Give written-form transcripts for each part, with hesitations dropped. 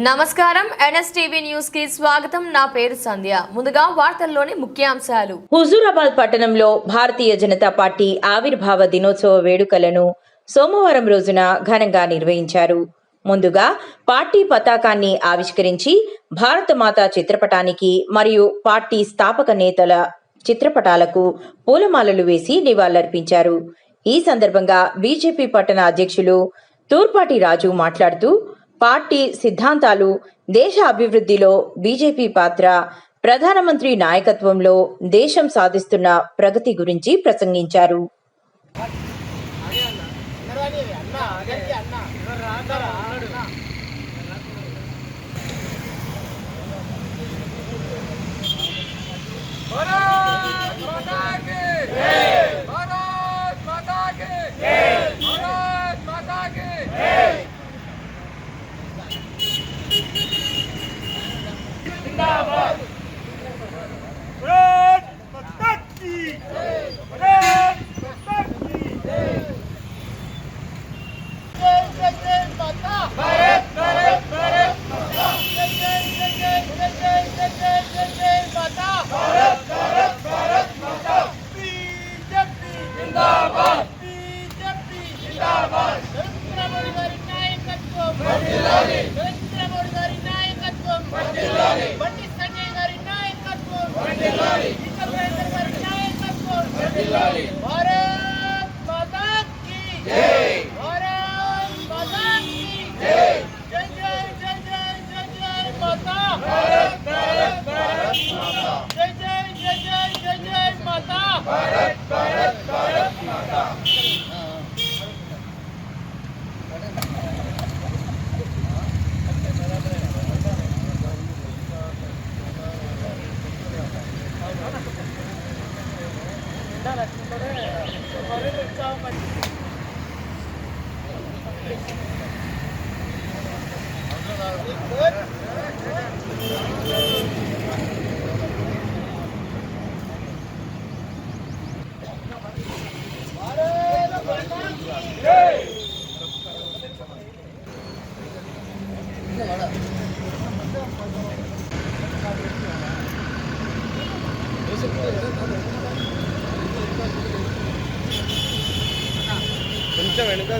నమస్కారం NSTV news కి స్వాగతం. నా పేరు సంధ్య. ముందుగా వార్తల్లోని ముఖ్యాంశాలు. హుజూరాబాద్ పట్టణంలో భారతీయ జనతా పార్టీ ఆవిర్భావ దినోత్సవ వేడుకలను సోమవారం రోజున ఘనంగా నిర్వహించారు. ముందుగా పార్టీ పతాకాన్ని ఆవిష్కరించి భారతమాత చిత్రపటానికి మరియు పార్టీ స్థాపక నేతల చిత్రపటాలకు పూలమాలలు వేసి నివాళులర్పించారు. ఈ సందర్భంగా బీజేపీ పట్టణ అధ్యక్షులు తూర్పాటి రాజు మాట్లాడుతూ పార్టీ సిద్ధాంతాలు, దేశ అభివృద్ధిలో బీజేపీ పాత్ర, ప్రధానమంత్రి నాయకత్వంలో దేశం సాధిస్తున్న ప్రగతి గురించి ప్రసంగించారు. కొంచెం వెనుక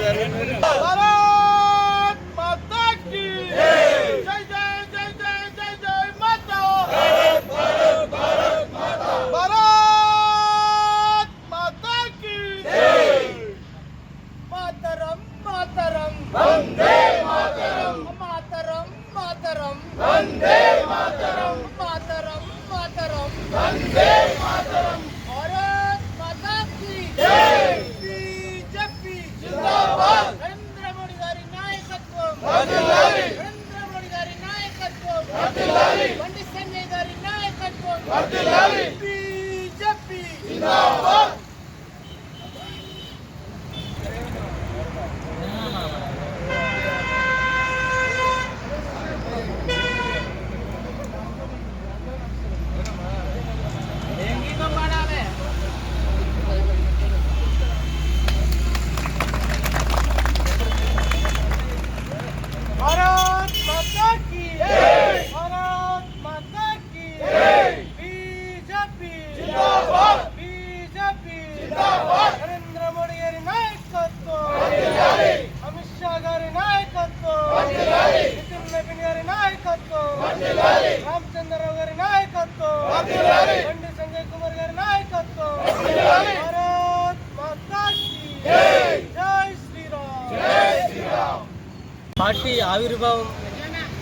పార్టీ ఆవిర్భావం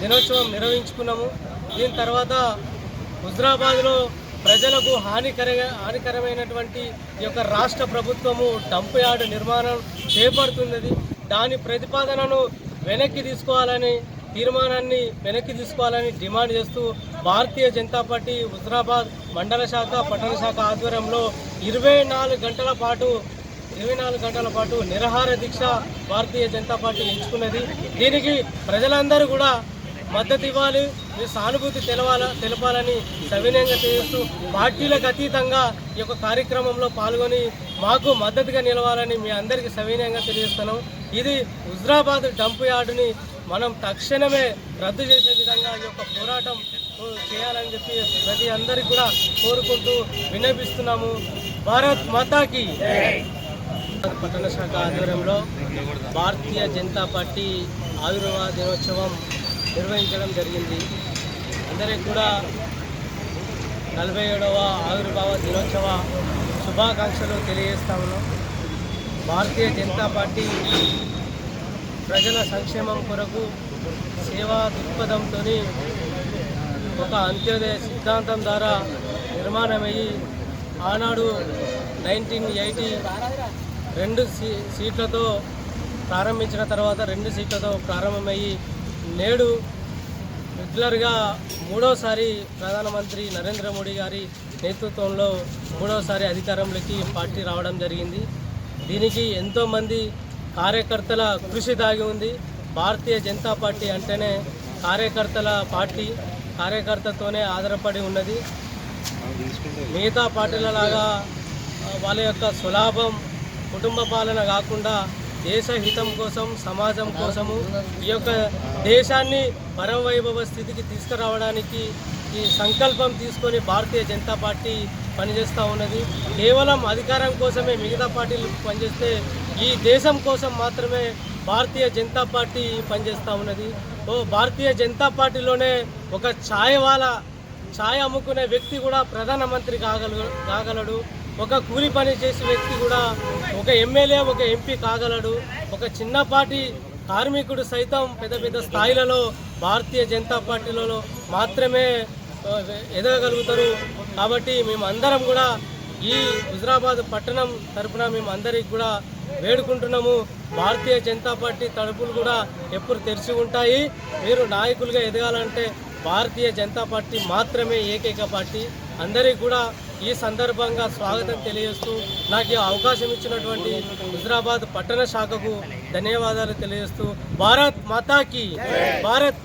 దినోత్సవం నిర్వహించుకున్నాము. దీని తర్వాత హుజూరాబాద్లో ప్రజలకు హానికరమైనటువంటి ఈ యొక్క రాష్ట్ర ప్రభుత్వము డంప్ యార్డ్ నిర్మాణం చేపడుతున్నది. దాని ప్రతిపాదనను తీర్మానాన్ని వెనక్కి తీసుకోవాలని డిమాండ్ చేస్తూ భారతీయ జనతా పార్టీ హుజూరాబాద్ మండల శాఖ, పట్టణ శాఖ ఆధ్వర్యంలో 24 గంటల పాటు నిరాహార దీక్ష భారతీయ జనతా పార్టీ ఎంచుకున్నది. దీనికి ప్రజలందరూ కూడా మద్దతు ఇవ్వాలి, మీ సానుభూతి తెలపాలని సవినయంగా తెలియజేస్తూ పార్టీలకు అతీతంగా ఈ యొక్క కార్యక్రమంలో పాల్గొని మాకు మద్దతుగా నిలవాలని మీ అందరికీ సవినయంగా తెలియజేస్తున్నాం. ఇది హుజూరాబాద్ డంప్ యార్డుని మనం తక్షణమే రద్దు చేసే విధంగా ఈ యొక్క పోరాటం చేయాలని చెప్పి ప్రతి అందరికీ కూడా కోరుకుంటూ విన్నపిస్తున్నాము. భారత్ మాతాకి. పట్టణ శాఖ ఆధ్వర్యంలో భారతీయ జనతా పార్టీ ఆవిర్భావ దినోత్సవం నిర్వహించడం జరిగింది. అందరికీ కూడా 47వ ఆవిర్భావ దినోత్సవ శుభాకాంక్షలు తెలియజేస్తా ఉన్నాం. భారతీయ జనతా పార్టీ ప్రజల సంక్షేమం కొరకు సేవా దృక్పథంతో ఒక అంత్యోదయ సిద్ధాంతం ద్వారా నిర్మాణమయ్యి ఆనాడు 1980 2 సీట్లతో ప్రారంభించిన తర్వాత 2 సీట్లతో ప్రారంభమయ్యి నేడు రెగ్యులర్గా మూడోసారి ప్రధానమంత్రి నరేంద్ర మోడీ గారి నేతృత్వంలో మూడోసారి అధికారంలోకి పార్టీ రావడం జరిగింది. దీనికి ఎంతోమంది కార్యకర్తల కృషి దాగి ఉంది. భారతీయ జనతా పార్టీ అంటేనే కార్యకర్తల పార్టీ, కార్యకర్తతోనే ఆధారపడి ఉన్నది. మిగతా పార్టీల లాగా వాళ్ళ యొక్క సులాభం కుటుంబ పాలన కాకుండా దేశ హితం కోసం, సమాజం కోసము ఈ యొక్క దేశాన్ని పరమవైభవ స్థితికి తీసుకురావడానికి ఈ సంకల్పం తీసుకొని భారతీయ జనతా పార్టీ పనిచేస్తూ ఉన్నది. కేవలం అధికారం కోసమే మిగతా పార్టీలు పనిచేస్తే ఈ దేశం కోసం మాత్రమే భారతీయ జనతా పార్టీ పనిచేస్తూ ఉన్నది. భారతీయ జనతా పార్టీలోనే ఒక ఛాయ్ అమ్ముకునే వ్యక్తి కూడా ప్రధానమంత్రి కాగలడు. ఒక కూలి పని చేసే వ్యక్తి కూడా ఒక ఎమ్మెల్యే, ఒక ఎంపీ కాగలడు. ఒక చిన్నపాటి కార్మికుడు సైతం పెద్ద పెద్ద స్థాయిలలో భారతీయ జనతా పార్టీలలో మాత్రమే ఎదగగలుగుతారు. కాబట్టి మేము అందరం కూడా ఈ హుజరాబాద్ పట్టణం తరపున మేము అందరికి కూడా వేడుకుంటున్నాము. భారతీయ జనతా పార్టీ తలుపులు కూడా ఎప్పుడు తెరిచి ఉంటాయి. మీరు నాయకులుగా ఎదగాలంటే భారతీయ జనతా పార్టీ మాత్రమే ఏకైక పార్టీ. అందరికీ కూడా ఈ సందర్భంగా స్వాగతం తెలియజేస్తూ నాకు ఈ అవకాశం ఇచ్చినటువంటి హుజరాబాద్ పట్టణ శాఖకు ధన్యవాదాలు తెలియజేస్తూ భారత్ మాతాకి. భారత్